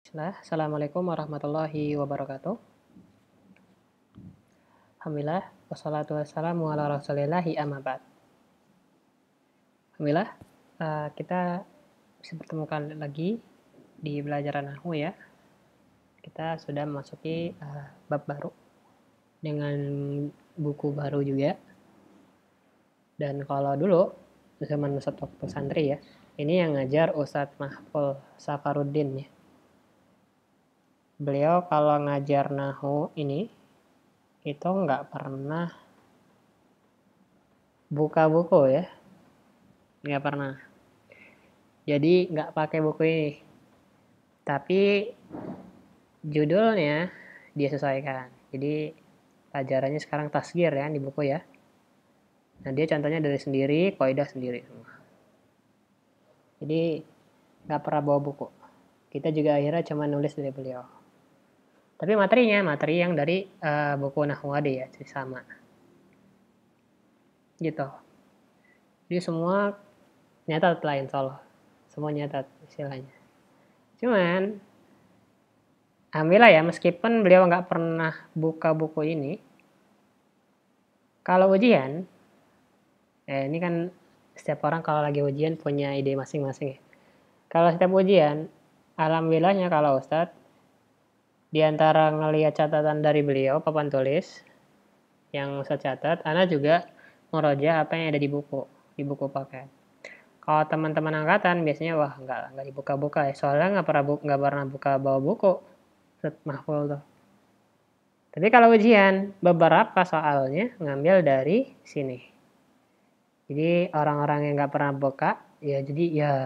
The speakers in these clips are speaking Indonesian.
Assalamualaikum warahmatullahi wabarakatuh. Alhamdulillah, wassalatu wassalamu ala rasulillahi amma ba'd. Alhamdulillah, kita bisa bertemu lagi di belajar Nahwu ya. Kita sudah memasuki bab baru dengan buku baru juga. Dan kalau dulu, zaman Ustadz waktu santri ya, ini yang ngajar Ustadz Mahful Safaruddin ya. Beliau kalau ngajar Nahwu ini, itu nggak pernah buka buku ya, nggak pernah. Jadi nggak pakai buku ini, tapi judulnya dia sesuaikan. Jadi pelajarannya sekarang tasgir ya di buku ya. Nah dia contohnya dari sendiri, kaidah sendiri semua. Jadi nggak pernah bawa buku. Kita juga akhirnya cuma nulis dari beliau. Tapi materinya materi yang dari buku Nahwu ya, sama. Gitu. Jadi semua nyatat lah insya Allah. Semua nyatat istilahnya. Cuman alhamdulillah ya, meskipun beliau nggak pernah buka buku ini, kalau ujian, ini kan setiap orang kalau lagi ujian punya ide masing-masing ya. Kalau setiap ujian, alhamdulillahnya kalau Ustadz, diantara ngelihat catatan dari beliau, papan tulis, yang Ustadz catat, Ana juga ngeroja apa yang ada di buku paket. Kalau teman-teman angkatan biasanya wah nggak dibuka-buka ya, soalnya nggak pernah bawa buku Ustadz Mahful tuh. Tapi kalau ujian, beberapa soalnya ngambil dari sini. Jadi orang-orang yang nggak pernah buka, ya jadi ya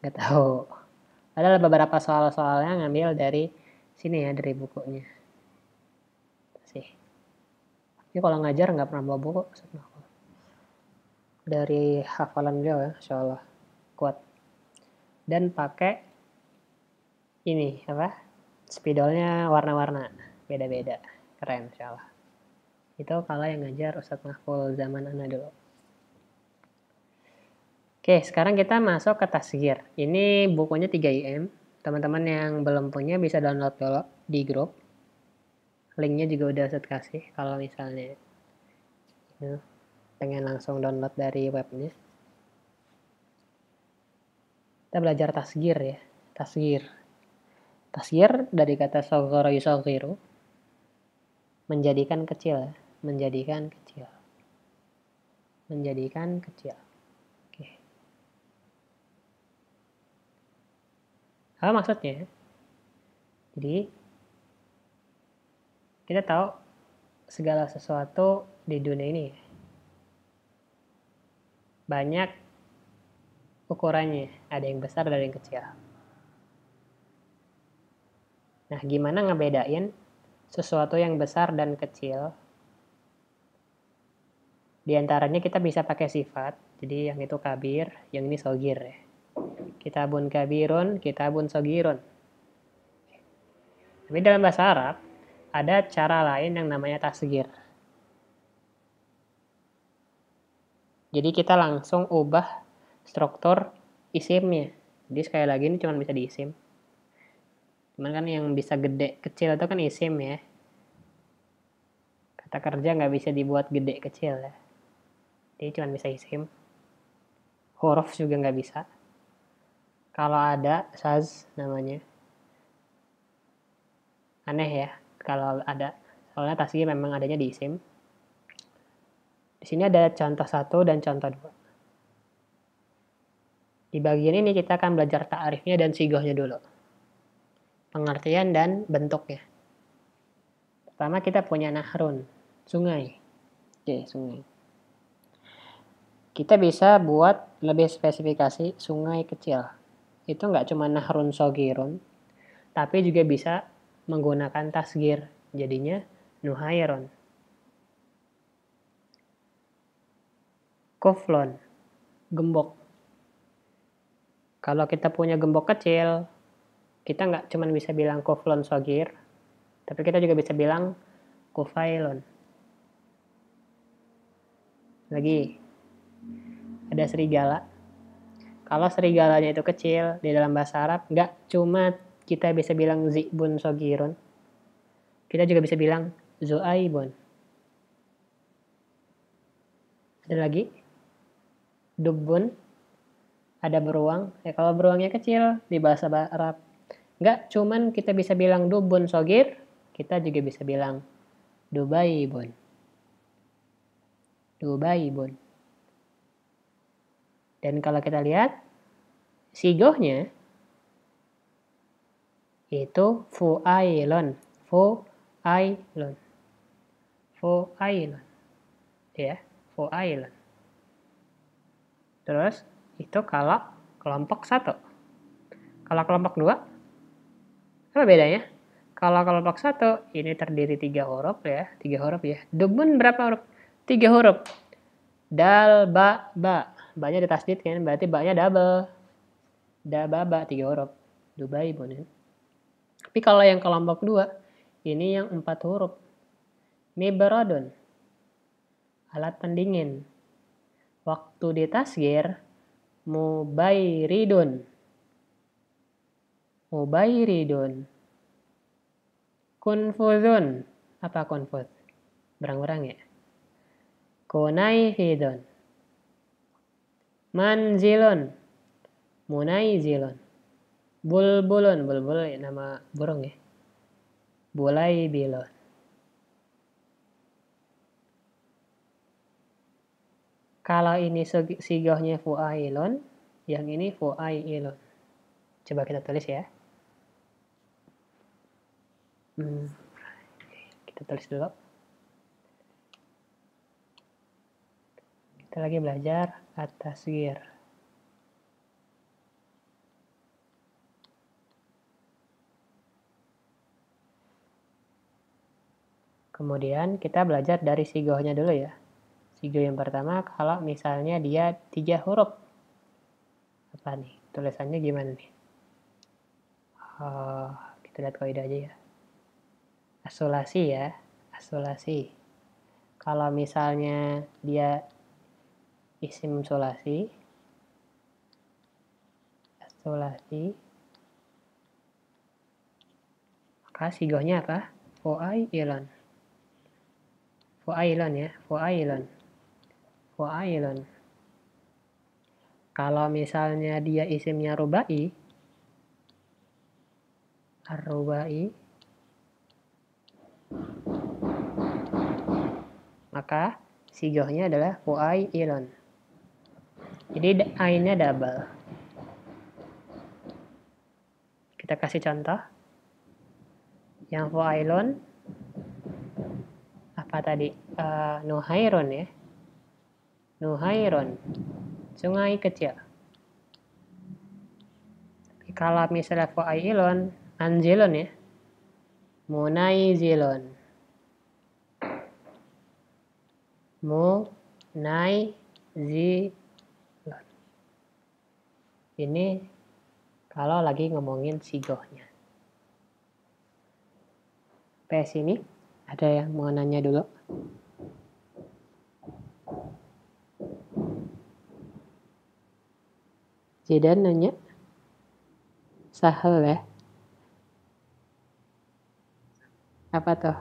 nggak tahu. Ada beberapa soal-soalnya ngambil dari sini ya, dari bukunya. Sih. Jadi kalau ngajar nggak pernah bawa buku. Dari hafalan beliau ya, insya Allah kuat. Dan pakai ini apa? Spidolnya warna-warna, beda-beda, keren insya Allah. Itu kalau yang ngajar Ustadz Mahful zaman Ana dulu. Oke, sekarang kita masuk ke tasgir. Ini bukunya 3 IM. Teman-teman yang belum punya bisa download dulu di grup. Linknya juga udah saya kasih kalau misalnya pengen langsung download dari webnya. Kita belajar tasgir ya. Tasgir dari kata saghara yusaghiru, menjadikan kecil. Menjadikan kecil. Oke. Apa maksudnya? Jadi kita tahu segala sesuatu di dunia ini banyak ukurannya, ada yang besar, ada yang kecil. Nah, gimana ngebedain sesuatu yang besar dan kecil? Di antaranya kita bisa pakai sifat, jadi yang itu kabir, yang ini sogir ya. Kitabun kabirun, kitabun sogirun. Tapi dalam bahasa Arab, ada cara lain yang namanya tasgir. Jadi kita langsung ubah struktur isimnya. Jadi sekali lagi ini cuma bisa diisim. Cuman kan yang bisa gede kecil itu kan isim ya. Kata kerja nggak bisa dibuat gede kecil ya. Jadi cuma bisa isim. Huruf juga nggak bisa. Kalau ada saz namanya. Aneh ya kalau ada. Soalnya tasgir memang adanya di isim. Di sini ada contoh 1 dan contoh 2. Di bagian ini kita akan belajar ta'rifnya dan sigohnya dulu. Pengertian dan bentuknya. Pertama kita punya nahrun, sungai. Oke, sungai. Kita bisa buat lebih spesifikasi sungai kecil. Itu nggak cuma nahrun sogirun, tapi juga bisa menggunakan tasgir. Jadinya nuhairun. Kuflon, gembok. Kalau kita punya gembok kecil, kita nggak cuma bisa bilang kuflon sogir, tapi kita juga bisa bilang kufailun. Lagi, ada serigala. Kalau serigalanya itu kecil, di dalam bahasa Arab nggak cuma kita bisa bilang zibun sogirun. Kita juga bisa bilang zuaibun. Ada lagi, dubbun, ada beruang. Ya kalau beruangnya kecil di bahasa Arab. Enggak, cuman kita bisa bilang dubbun sogir, kita juga bisa bilang dubaibun. Dubaibun. Dan kalau kita lihat sigohnya itu fuailun. Fuailun. Fuailun. Ya, fuailun. Terus itu kalau kelompok 1. Kalau kelompok 2, apa bedanya? Kalau kelompok 1 ini terdiri 3 huruf ya, 3 huruf ya. Dubun berapa huruf? 3 huruf. Dal, ba, ba. Ba-nya ditasdid kan, berarti ba-nya double. Da, ba, ba, 3 huruf. Dubaibun ya. Tapi kalau yang kelompok 2, ini yang 4 huruf. Mibradun. Alat pendingin. Waktu ditasgir, mubairidun. Mubairidun. Kunfuzun. Apa kunfuz? Berang-berang ya. Kunaifidun. Manzilun. Munaizilun. Bulbulun. Bulbul nama burung ya. Bulaibilun. Kalau ini sigohnya fuailun, yang ini fuailun. Coba kita tulis ya. Kita tulis dulu. Kita lagi belajar at-tasghir. Kemudian kita belajar dari sigohnya dulu ya. Sigoh yang pertama kalau misalnya dia 3 huruf. Apa nih? Tulisannya gimana nih? Kita lihat kaidah aja ya. Asolasi ya. Asolasi. Kalau misalnya dia isim solasi. Asolasi. Maka sigohnya apa? Fuailun. Fuailun ya. Fuailun. Fuailun. Kalau misalnya dia isimnya rubai, ar-rubai, maka sigohnya adalah fuailun. Jadi ainnya double. Kita kasih contoh. Yang fuailun apa tadi? Nuhairun ya. Nuhairun. Sungai kecil. Tapi kalau misalnya fuailun, anzilun ya. Munaizilun. Munaizilun. Ini kalau lagi ngomongin sigohnya. Sampai sini ada yang mau nanya dulu? Jidan nanya? Sahel ya? Apa tuh?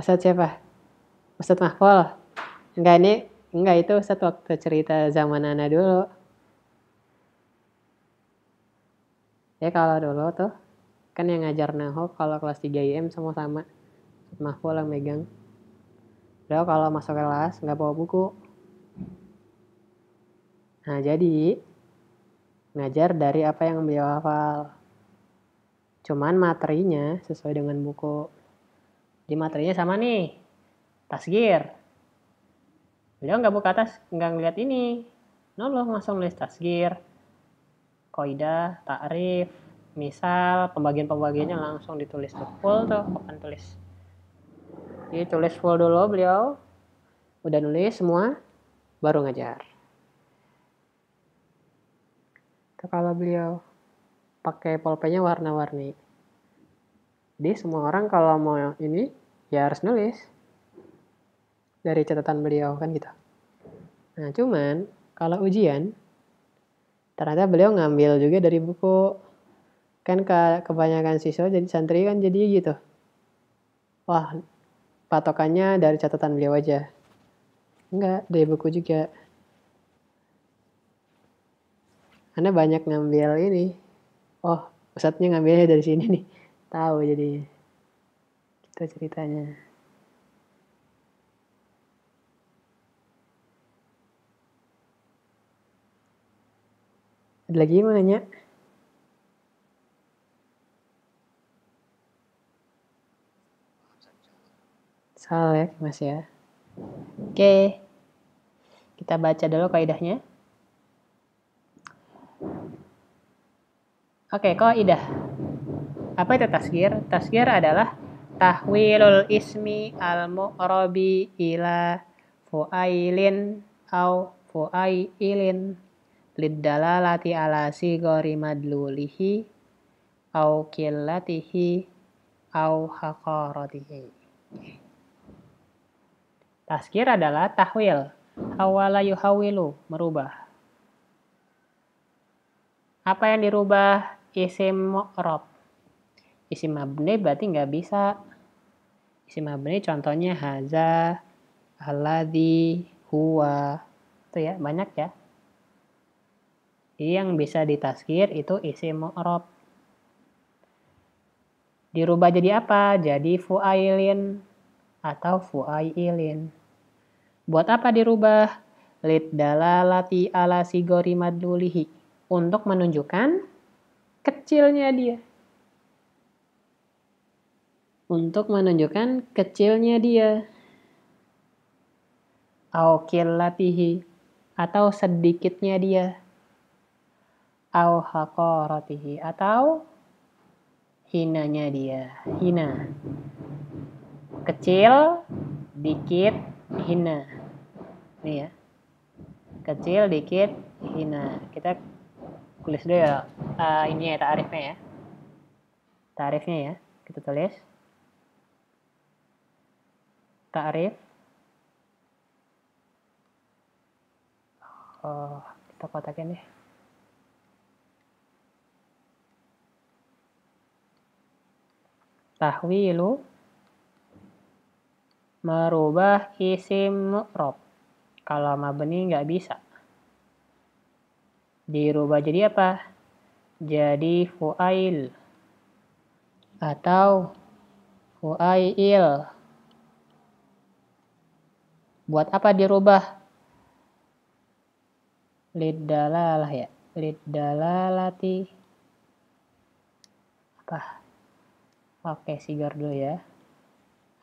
Ustadz siapa? Ustadz Mahful? Enggak itu Ustadz waktu cerita zaman Ana dulu. Ya kalau dulu tuh, kan yang ngajar Nahu kalau kelas 3 IM sama-sama. Ustadz Mahful yang megang. Beliau kalau masuk kelas nggak bawa buku. Nah jadi, ngajar dari apa yang beliau hafal. Cuman materinya sesuai dengan buku. Jadi materinya sama nih. Tasghir. Beliau nggak buka nggak ngeliat ini. Noloh langsung nulis tasghir. Kaidah, ta'rif, misal, pembagian-pembagiannya langsung ditulis tuh. Full tuh, papan tulis. Jadi tulis full dulu beliau. Udah nulis semua, baru ngajar. Itu kalau beliau pakai pulpennya warna-warni. Jadi semua orang kalau mau ini ya harus nulis. dari catatan beliau kan gitu. Nah cuman kalau ujian ternyata beliau ngambil juga dari buku. Kan kebanyakan siswa jadi santri kan jadi gitu. Wah, patokannya dari catatan beliau aja. Enggak, dari buku juga. Karena banyak ngambil ini. Oh, ustadznya ngambilnya dari sini nih. Tahu jadinya. Itu ceritanya. Ada lagi mau nanya? Salah ya, Mas ya. Oke. Kita baca dulu kaidahnya. Oke, kaidah. Apa itu tasghir? Tasghir adalah tahwilul ismi al-mu'rabi ila fu'ailin au fu'ailin liddalalati ala sigori madlulihi au qillatihi au haqaratihi. Tasghir adalah tahwil. Hawala yuhawilu, merubah. Apa yang dirubah? Isim mu'rab. Isim mabni berarti nggak bisa. Isim mabni contohnya haza, alladzi, huwa. Itu ya, banyak ya. Jadi yang bisa ditasghir itu isim mu'rab. Dirubah jadi apa? Jadi fu'ailin atau fu'ailin. Buat apa dirubah? Lid dalalati ala sigori madlulihi. Untuk menunjukkan kecilnya dia. Untuk menunjukkan kecilnya dia. Au qillatihi. Atau sedikitnya dia. Au haqaratihi. Atau hinanya dia. Hina. Kecil, dikit, hina. Ini ya. Kecil, dikit, hina. Kita tulis dulu ya. Ini ya ta'rifnya ya. Ta'rifnya ya. Kita tulis. Ta'rif. Oh, kita kotakin deh. Tahwilu. Merubah isim mu'rab. Kalau mabni nggak bisa. Dirubah jadi apa? Jadi fu'ail. Atau fu'ail. Buat apa dirubah? Liddalalah ya. Liddalalati. Apa? Oke, sigor dulu ya.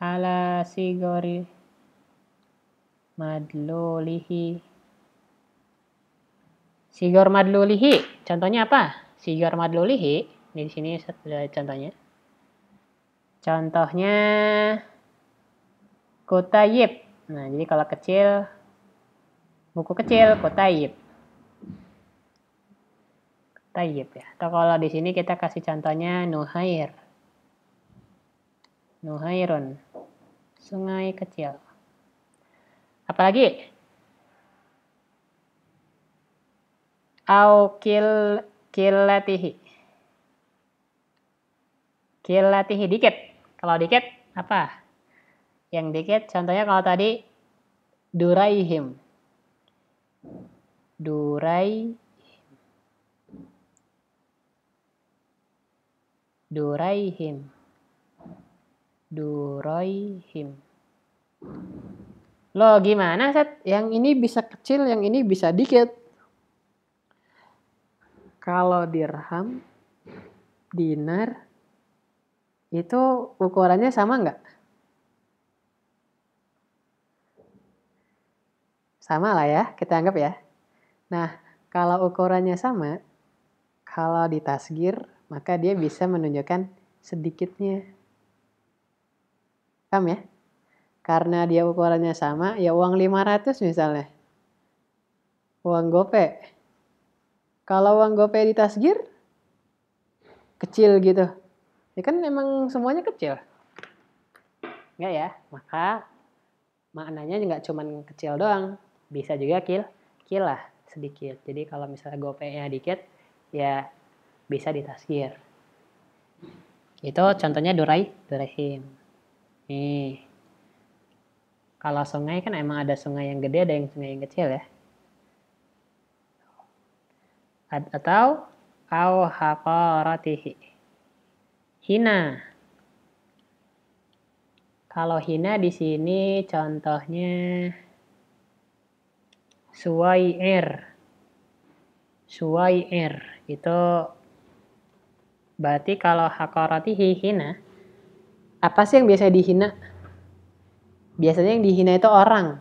Ala sigori madlulihi. Sigor madlulihi. Contohnya apa? Sigor madlulihi. Di sini contohnya. Contohnya kutayib. Nah, jadi kalau kecil, buku kecil, kutayib. Kutayib ya. Atau kalau di sini kita kasih contohnya nuhair. Nuhairun. Sungai kecil. Apalagi? Au qillatihi. Qillatihi dikit. Kalau dikit apa? Yang dikit contohnya kalau tadi duraihim. Duraihim. Loh gimana Set? Yang ini bisa kecil, yang ini bisa dikit. Kalau dirham, dinar, itu ukurannya sama nggak? Sama lah ya, kita anggap ya. Nah, kalau ukurannya sama, kalau ditasghir, maka dia bisa menunjukkan sedikitnya. Paham ya? Karena dia ukurannya sama, ya uang 500 misalnya. Uang gope. Kalau uang gope ditasghir, kecil gitu. Ya kan emang semuanya kecil. Enggak ya? Maka maknanya nggak cuman kecil doang, bisa juga kil lah sedikit. Jadi kalau misalnya gopenya dikit, ya bisa ditaskir. Itu contohnya Durahim. Nih, kalau sungai kan emang ada sungai yang gede, ada yang sungai yang kecil ya. Atau au haqaratihi. Hina. Kalau hina di sini contohnya Suwair itu berarti kalau haqaratihi hina, apa sih yang biasa dihina? Biasanya yang dihina itu orang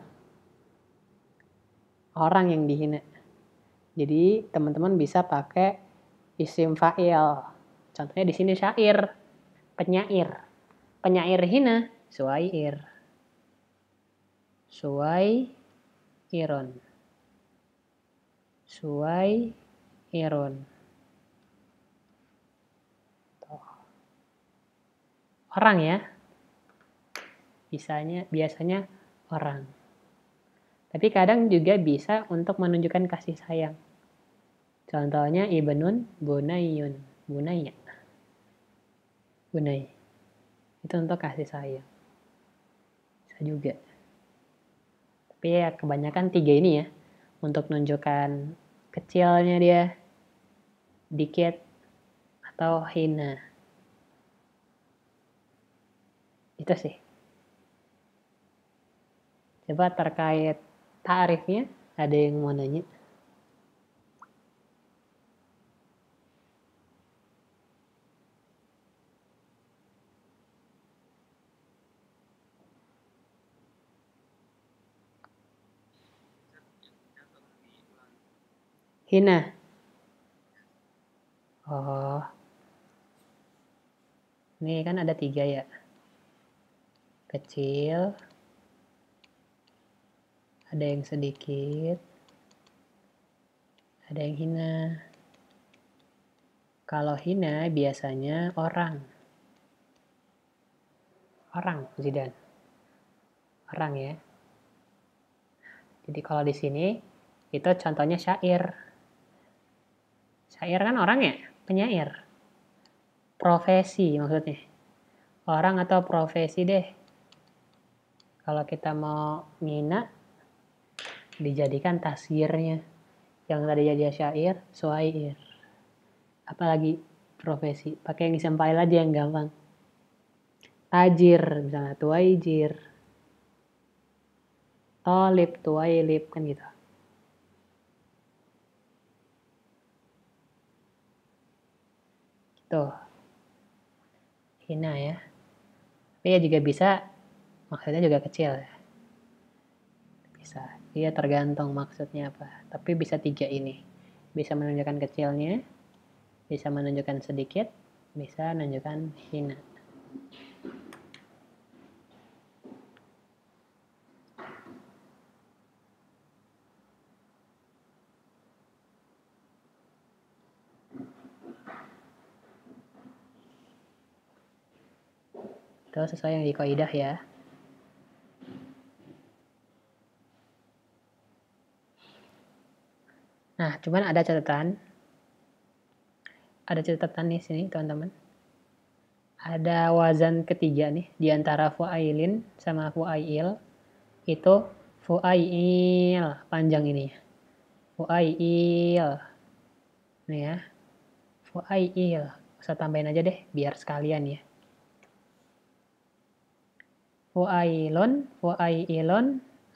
yang dihina. Jadi teman-teman bisa pakai isim fa'il. Contohnya di sini syair, penyair hina, suwair, suwairun. Orang ya, biasanya orang. Tapi kadang juga bisa untuk menunjukkan kasih sayang. Contohnya ibnun, bunayun, bunayya. Bunay. Itu untuk kasih sayang. Bisa juga. Tapi ya kebanyakan 3 ini ya. Untuk menunjukkan kecilnya dia, dikit, atau hina. Itu sih. Coba terkait ta'rifnya, ada yang mau nanya? Hina. Oh. Ini kan ada 3 ya. Kecil. Ada yang sedikit. Ada yang hina. Kalau hina biasanya orang, Zidan. Orang ya. Jadi kalau di sini itu contohnya syair. Syair kan orang ya, penyair. Profesi maksudnya. Orang atau profesi deh. Kalau kita mau ngina, dijadikan tasgirnya. Yang tadi jadi syair, suair. Apalagi profesi, pakai yang isim fa'il aja yang gampang. Tajir, misalnya tuaijir. Tolib, tuailib, kan gitu. Tuh. Hina ya. Tapi ya juga bisa, maksudnya juga kecil ya. Bisa. Dia tergantung maksudnya apa. Tapi bisa 3 ini. Bisa menunjukkan kecilnya, bisa menunjukkan sedikit, bisa menunjukkan hina. Itu sesuai yang di kaidah ya. Nah, cuman ada catatan. Ada catatan nih sini, teman-teman. Ada wazan ketiga nih di antara fu'ailin sama fu'ail. Itu fu'ail, panjang ini. Fu'ail. Nih ya. Fu'ail. Usah tambahin aja deh biar sekalian ya. Fu'ailon,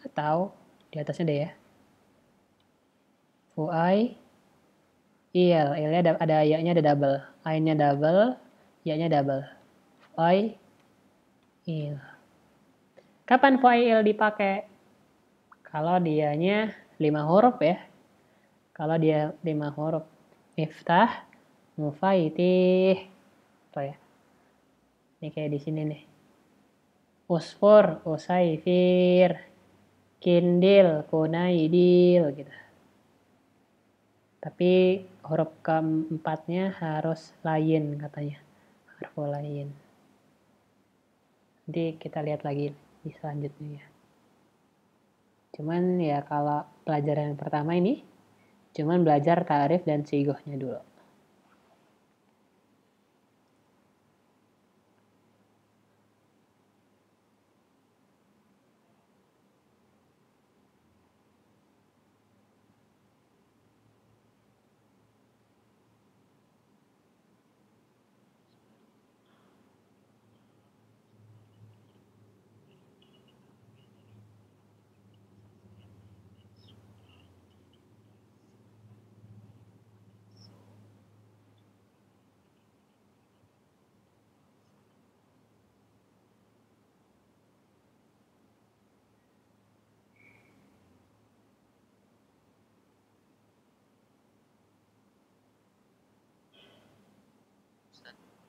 atau di atasnya deh ya. Fu'ail, ilnya ada ya-nya ada double. Ainnya double, ya-nya double. Fu'ail. Kapan fu'ail dipakai? Kalau dianya 5 huruf ya. Kalau dia 5 huruf. Miftah, mufaitih. Tuh ya. Ini kayak di sini nih. Usfur, usaifir. Kindil, kunaidil gitu. Tapi huruf keempatnya harus lain katanya. Harfu lain. Nanti kita lihat lagi di selanjutnya ya. Cuman ya kalau pelajaran yang pertama ini cuman belajar ta'rif dan sigohnya dulu.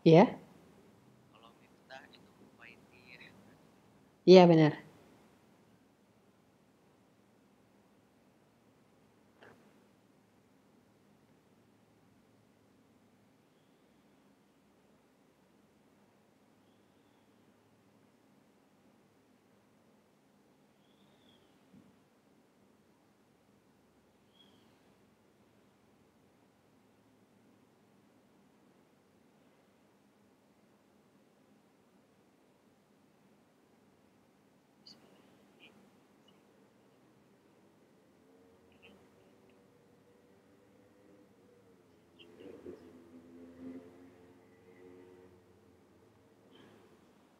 Iya? Iya benar.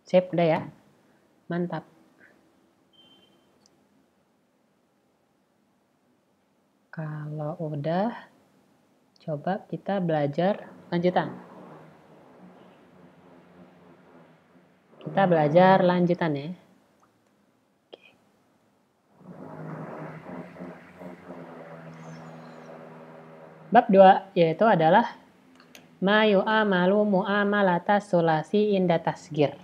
Sip, udah ya. Mantap. Kalau udah, coba kita belajar lanjutan. Kita belajar lanjutan ya. Bab 2 yaitu adalah ma yu'amalu mu'amalata sulasi inda tasgir.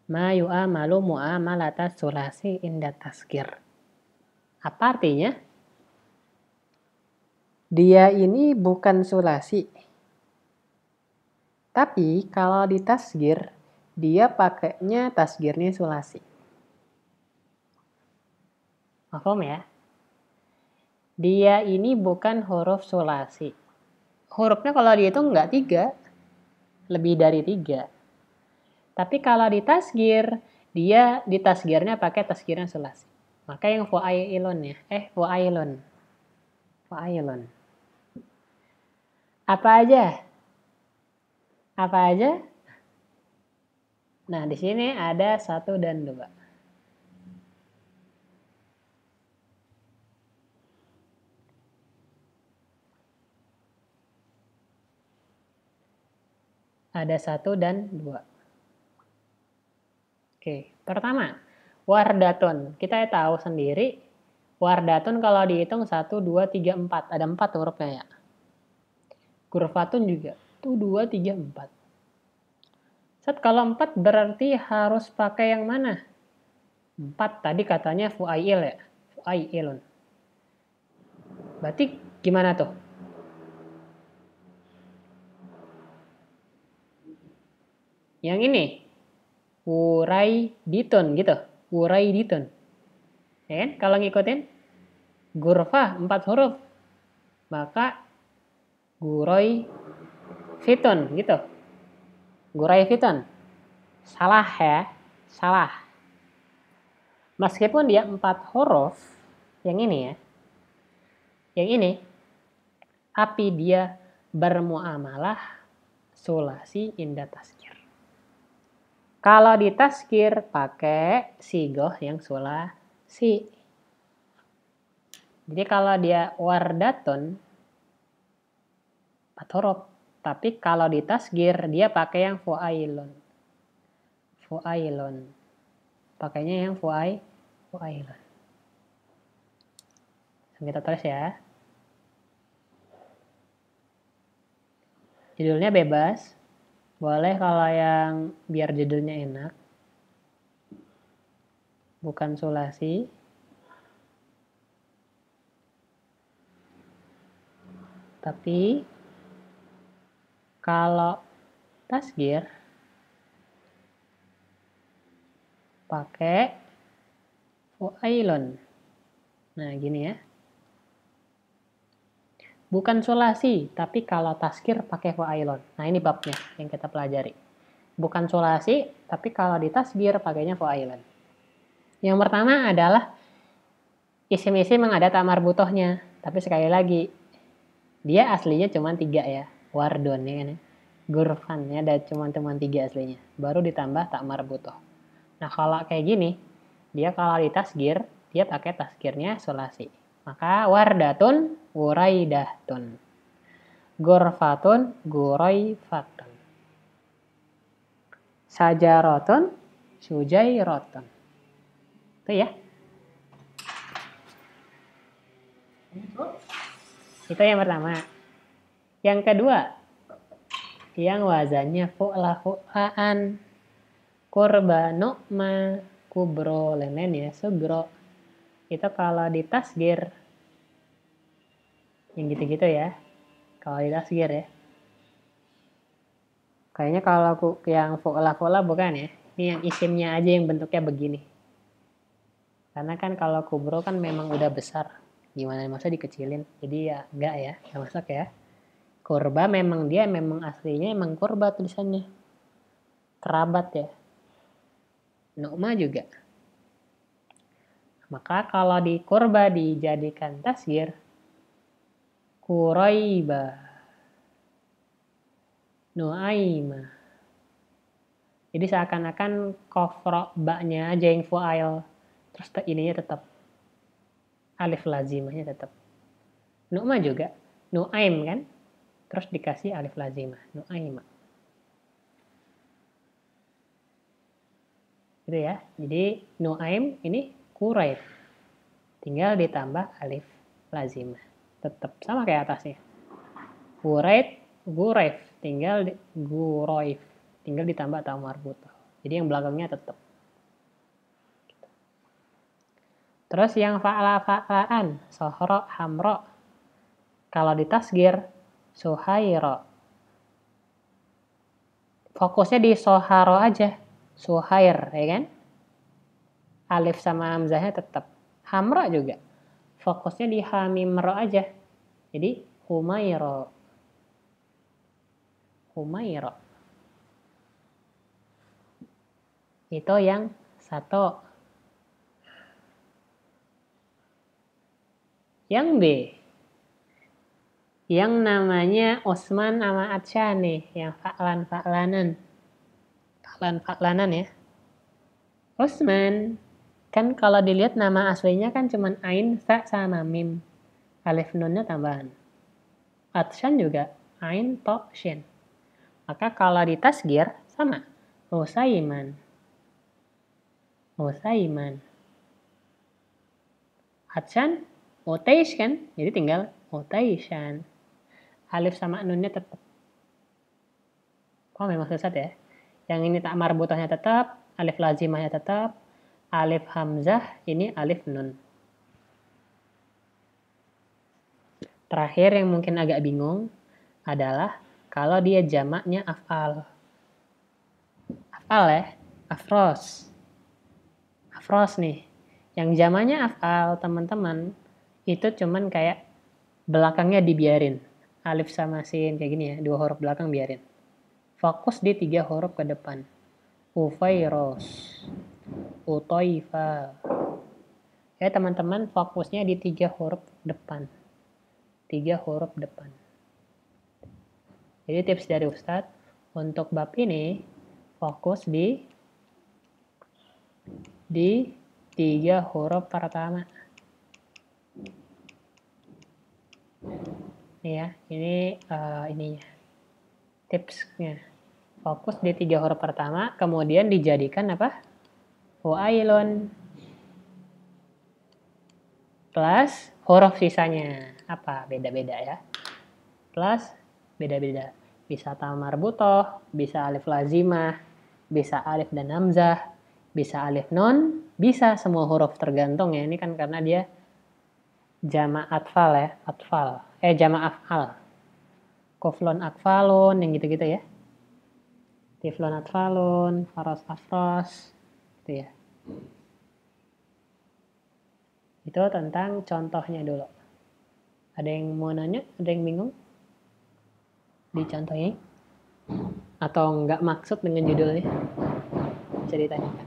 Ma yu'amalu mu'amalata sulasi inda tasgir. Apa artinya? Dia ini bukan sulasi. Tapi kalau di tasgir, dia pakainya tasgirnya sulasi. Paham ya? Dia ini bukan huruf sulasi. Hurufnya kalau dihitung nggak 3, lebih dari 3. Tapi kalau di tasgir, dia di tasgirnya pakai tasgirnya sulasi. Maka yang fu'ailun ya. Fu'ailun. Fu'ailun. Apa aja? Apa aja? Nah, di sini ada 1 dan 2. Ada 1 dan 2. Oke, pertama, wardatun. Kita tahu sendiri, wardatun kalau dihitung 1, 2, 3, 4. Ada 4 hurufnya ya. Gurfatun juga. Itu 2, 3, 4. Kalau 4 berarti harus pakai yang mana? 4 tadi katanya fu'ail ya. Fu'ailun. Berarti gimana tuh? Yang ini. Wuraiditun gitu. Wuraiditun. Ya kan? Kalau ngikutin gurfah 4 huruf. Maka guroi fitun gitu. Gurai fitun. Salah ya. Salah. Meskipun dia 4 huruf. Yang ini ya. Yang ini. Tapi dia bermuamalah sulasi inda tasgir. Kalau di tasgir pakai sigoh yang sulasi. Jadi kalau dia wardatun 4 huruf. Tapi kalau di tasgir dia pakai yang fu'ailun. Fu'ailun. Pakainya yang fu'ailun. Kita tulis ya. Judulnya bebas. Boleh kalau yang biar judulnya enak. Bukan sulasi. Tapi kalau tasgir pakai fu'ailun. Nah, gini ya. Bukan sulasi, tapi kalau taskir pakai fu'ailun. Nah, ini babnya yang kita pelajari. Bukan sulasi, tapi kalau di tasgir pakainya fu'ailun. Yang pertama adalah isim-isim yang ada ta'mar butohnya. Tapi sekali lagi, dia aslinya cuma 3 ya. Wardon ya kan ya. Gurfan ya, ada cuma 3 aslinya. Baru ditambah ta'mar butoh. Nah, kalau kayak gini, dia kalau di tasgir, dia pakai tasgirnya sulasi. Maka wardatun, guraidatun. Gurfatun, guraifatun. Sajarotun, sujairotun. Itu ya. Itu yang pertama. Yang kedua, yang wazannya fu'la fu'laan. Kurba nu'ma kubro lenen ya, sugro. Itu kalau di tasgir, yang gitu-gitu ya. Kalau di tasgir ya. Kayaknya kalau yang fu'la bukan ya. Ini yang isimnya aja yang bentuknya begini. Karena kan kalau kubro kan memang udah besar. Gimana masa dikecilin. Jadi ya enggak ya. Enggak masuk ya. Kurba memang dia memang aslinya emang kurba tulisannya. Kerabat ya. Nu'ma juga. Maka kalau di kurba dijadikan tasgir. Kuraiba. Nu'aima. Jadi seakan-akan kofro baknya aja yang fu'ail. Terus ininya tetap. Alif lazimahnya tetap. Nu'ma juga. Nu'aim kan. Terus dikasih alif lazimah. Nu'aima. Gitu ya. Jadi Nu'aim ini Quraib. Tinggal ditambah alif lazimah. Tetap sama kayak atasnya. Quraib, Quraib. Tinggal Quraib. Tinggal ditambah ta marbutoh. Jadi yang belakangnya tetap. Terus yang fa'la-fa'laan. Sohro, hamro. Kalau di tasgir, suhairo. Fokusnya di soharo aja. Suhair, ya kan? Alif sama hamzahnya tetap. Hamro juga. Fokusnya di hamimro aja. Jadi humairo. Humairo. Itu yang satu. Yang B. Yang namanya Osman sama Atsya nih. Yang fa'lan-fa'lanan. Fa'lan-fa'lanan ya. Osman. Kan kalau dilihat nama aslinya kan cuma Ain, Fa, sama Mim. Alif nunnya tambahan. Atsyan juga Ain, To, Shin. Maka kalau di tasgir sama. Usaiman. Usaiman. Atsyan, Utaish kan? Jadi tinggal Utaishan. Alif sama nunnya tetap. Oh memang sesat ya. Yang ini tak marbutahnya tetap. Alif lazimahnya tetap. Alif hamzah, ini alif nun. Terakhir yang mungkin agak bingung adalah kalau dia jamaknya af'al. Af'al ya, afros. Afros nih. Yang jamaknya af'al, teman-teman, itu cuman kayak belakangnya dibiarin. Alif sama sin, kayak gini ya, 2 huruf belakang biarin. Fokus di 3 huruf ke depan. Ufairos. Utoifa. Ya teman-teman, fokusnya di 3 huruf depan. 3 huruf depan. Jadi tips dari Ustadz, untuk bab ini fokus di 3 huruf pertama. Nih ya, ini ininya. Tipsnya. Fokus di 3 huruf pertama, kemudian dijadikan apa? Fu'ailun. Plus huruf sisanya. Apa? Beda-beda ya. Plus beda-beda. Bisa ta marbutoh, bisa alif lazimah, bisa alif dan hamzah, bisa alif non, bisa semua huruf tergantung ya. Ini kan karena dia jamak atfal ya, atfal. Jamak af'al. Kuflun atfalun, yang gitu-gitu ya. Tiflun atfalun, faros afros, gitu ya. Itu tentang contohnya dulu. Ada yang mau nanya? Ada yang bingung? Dicontohin? Atau nggak maksud dengan judulnya? Bisa ditanyakan.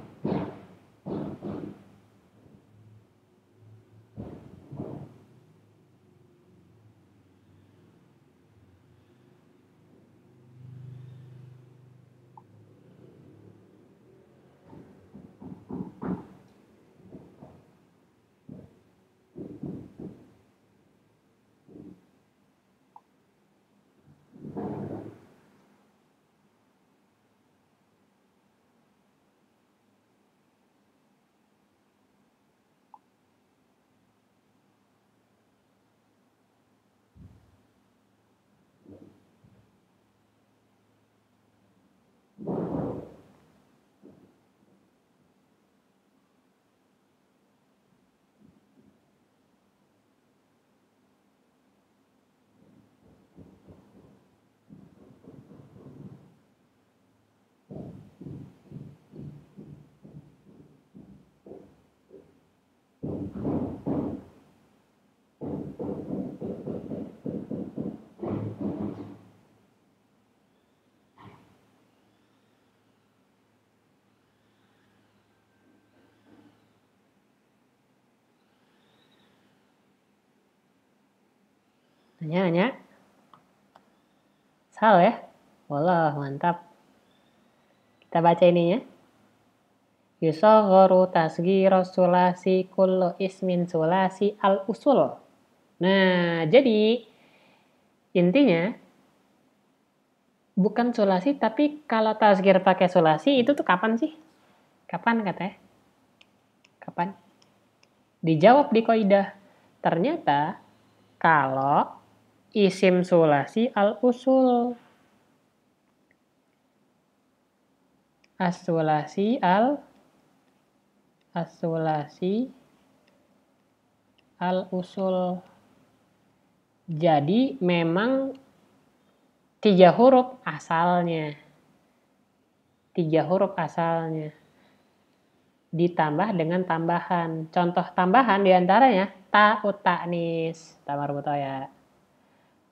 Nanya. Salah ya? Wallah, mantap. Kita baca ininya. Yusagharu tasghira sulasi kullu ismin sulasi al-usul. Nah, jadi intinya bukan sulasi, tapi kalau tasghir pakai sulasi itu tuh kapan sih? Kapan katanya? Kapan? Dijawab di kaidah. Ternyata kalau isim sulasi al-usul. As-sulasi al-usul. Jadi memang 3 huruf asalnya. 3 huruf asalnya. Ditambah dengan tambahan. Contoh tambahan diantaranya ta'ut ta'nis, ta marbutoh ya.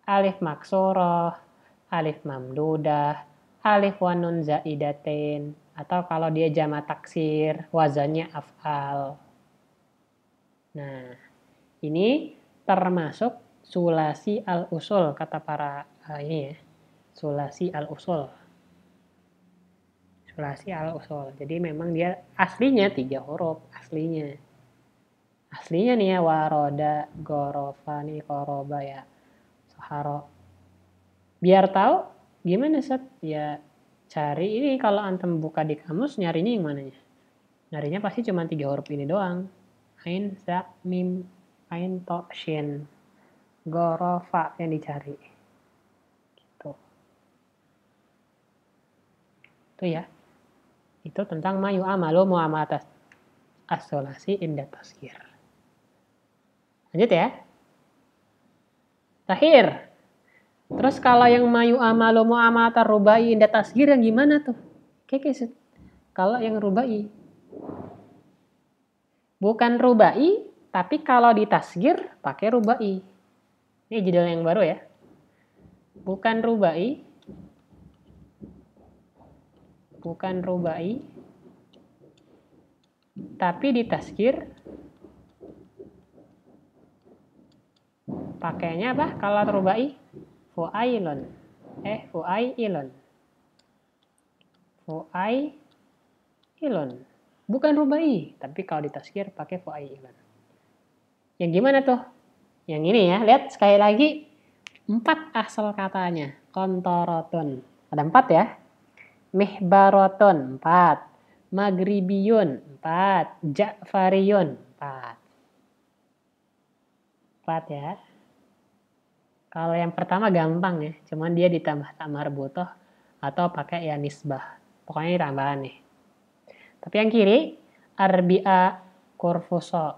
Alif maksuroh, alif mamdudah, alif wa nun zaidatain, atau kalau dia jamak taksir, wazannya af'al. Nah, ini termasuk sulasi al-usul kata para ini ya. Sulasi al-usul. Sulasi al-usul. Jadi memang dia aslinya 3 huruf, aslinya. Aslinya nih ya, waroda, gorofani, koroba ya. Soharo. Biar tahu gimana Set? Ya cari ini, kalau antum buka di kamus nyarinya yang mananya? Nyarinya pasti cuma 3 huruf ini doang. Ain, za, mim, ain, to, shin. Gorofa yang dicari. Gitu. Itu ya. Itu tentang mayu amalu muamalat as-sulasi inda tasghir. Lanjut ya. Terakhir. Terus kalau yang mayu amalu muamalat rubai inda tasghir yang gimana tuh? Kayak kalau yang rubai. Bukan rubai, tapi kalau di tasghir pakai rubai. Ini judul yang baru ya. Bukan rubai. Bukan rubai. Tapi di tasghir pakainya apa? Kalau rubai fu'ailun. Fu'ailun. Fu'ailun. Bukan rubai, tapi kalau di tasghir pakai fu'ailun. Yang gimana tuh? Yang ini ya, lihat sekali lagi 4 asal katanya. Kontorotun. Ada 4 ya. Mihbarotun 4. Maghribiyun 4. Ja'fariyun 4. 4 ya. Kalau yang pertama gampang ya, cuman dia ditambah ta marbutoh atau pakai ya nisbah. Pokoknya ini tambahan nih. Tapi yang kiri arbi'a kurfuso.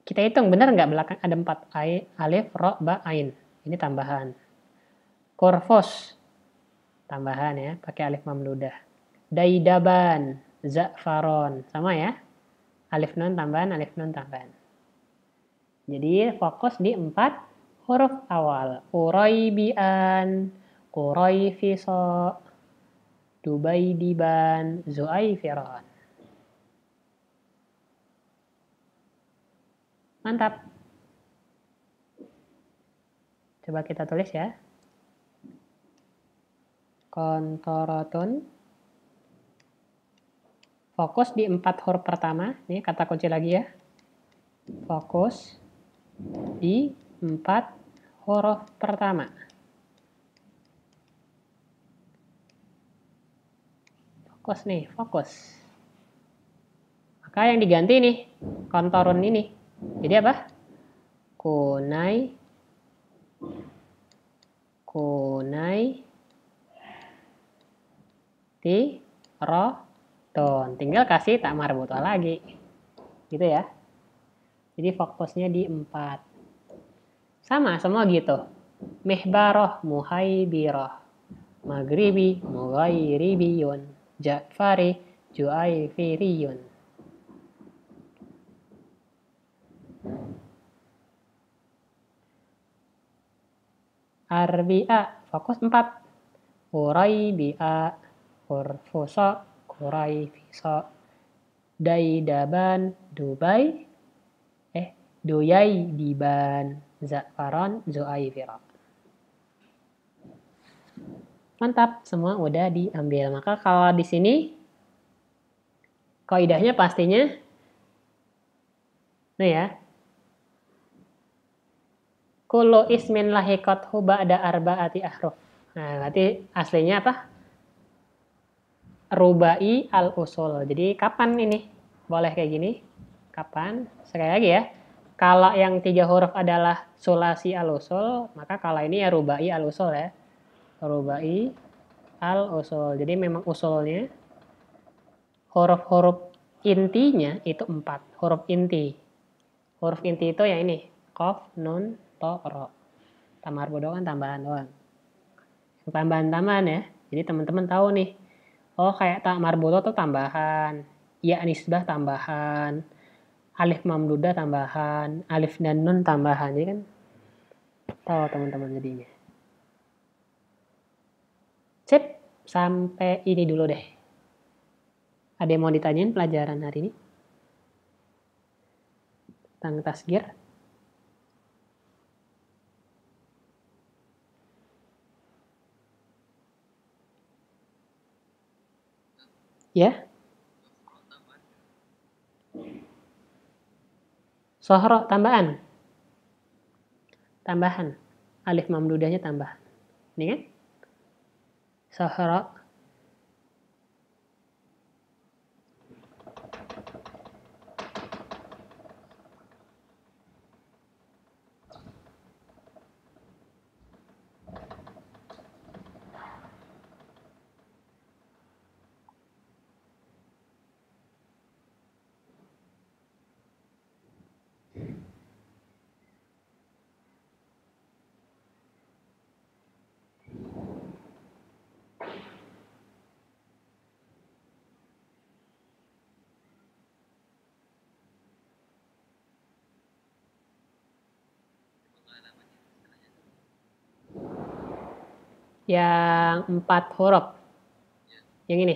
Kita hitung benar nggak belakang ada 4 alif, ro, ba, ain. Ini tambahan. Kurfus tambahan ya, pakai alif mamdudah. Daidaban za'faron. Sama ya. Alif nun tambahan, alif nun tambahan. Jadi fokus di 4 huruf awal. Quraibian, Quraifiso, Dubaidiban, Zuaifiron. Mantap. Coba kita tulis ya. Kontorotun. Fokus di 4 huruf pertama. Ini kata kunci lagi ya. Fokus di 4 huruf pertama. Fokus nih, fokus. Maka yang diganti nih, kontorun ini. Jadi apa? Kunai, tiroton. Tinggal kasih tak marbutoh lagi. Gitu ya. Jadi fokusnya di 4. Sama, semua gitu. Mihbaroh, muhaibiroh, maghribi, mughairibiyun, ja'fari, ju'aifiriyun. Arbi'a, fokus 4. Quraibi'a, Qurfusa, Quraifisa, Daidaban, Duyaidiban, Za'faron, Zu'aifiron. Mantap, semua udah diambil. Maka kalau di sini kaidahnya pastinya nih ya. Kullu ismin lahiqathu ba'da arba'ati ahruf. Nah, berarti aslinya apa? Rubai al-usul. Jadi kapan ini? Boleh kayak gini? Kapan? Sekali lagi ya. Kalau yang 3 huruf adalah sulasi al-usul, maka kalau ini ya rubai al-usul ya. Rubai al-usul. Jadi memang usulnya huruf-huruf intinya itu 4. Huruf inti. Huruf inti itu yang ini. Qaf, nun, to, ro. Tamarbudo kan tambahan doang. Tambahan-tambahan ya. Jadi teman-teman tahu nih. Oh kayak tak marbuto tuh tambahan. Ya nisbah tambahan. Alif mamdudah tambahan. Alif dan nun tambahan. Jadi kan tahu teman-teman jadinya. Sip. Sampai ini dulu deh. Ada yang mau ditanyain pelajaran hari ini? Tentang tasgir? Ya? Sohro tambahan. Tambahan. Alif mamdudahnya tambahan. Ini kan? Sohro. Yang 4 huruf. Yang ini.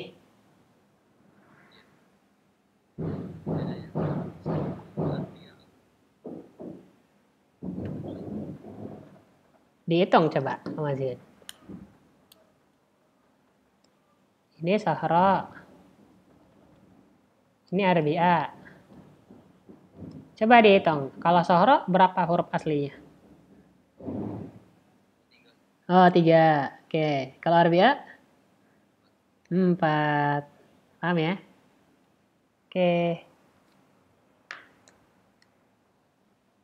Dihitung coba, Mas Zid. Ini Sahra. Ini Arbi'a. Coba dihitung. Kalau Sahra berapa huruf aslinya? Oh, 3. Oke. Kalau Arbi'a? 4. Paham ya? Oke.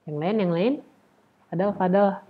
Yang lain? Fadal.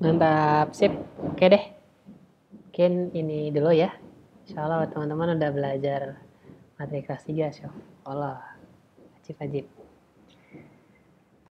Mantap, sip. Oke deh. Mungkin ini dulu ya. Insya Allah teman-teman udah belajar materi kelas 3, Syaf. Allah, wajib-wajib.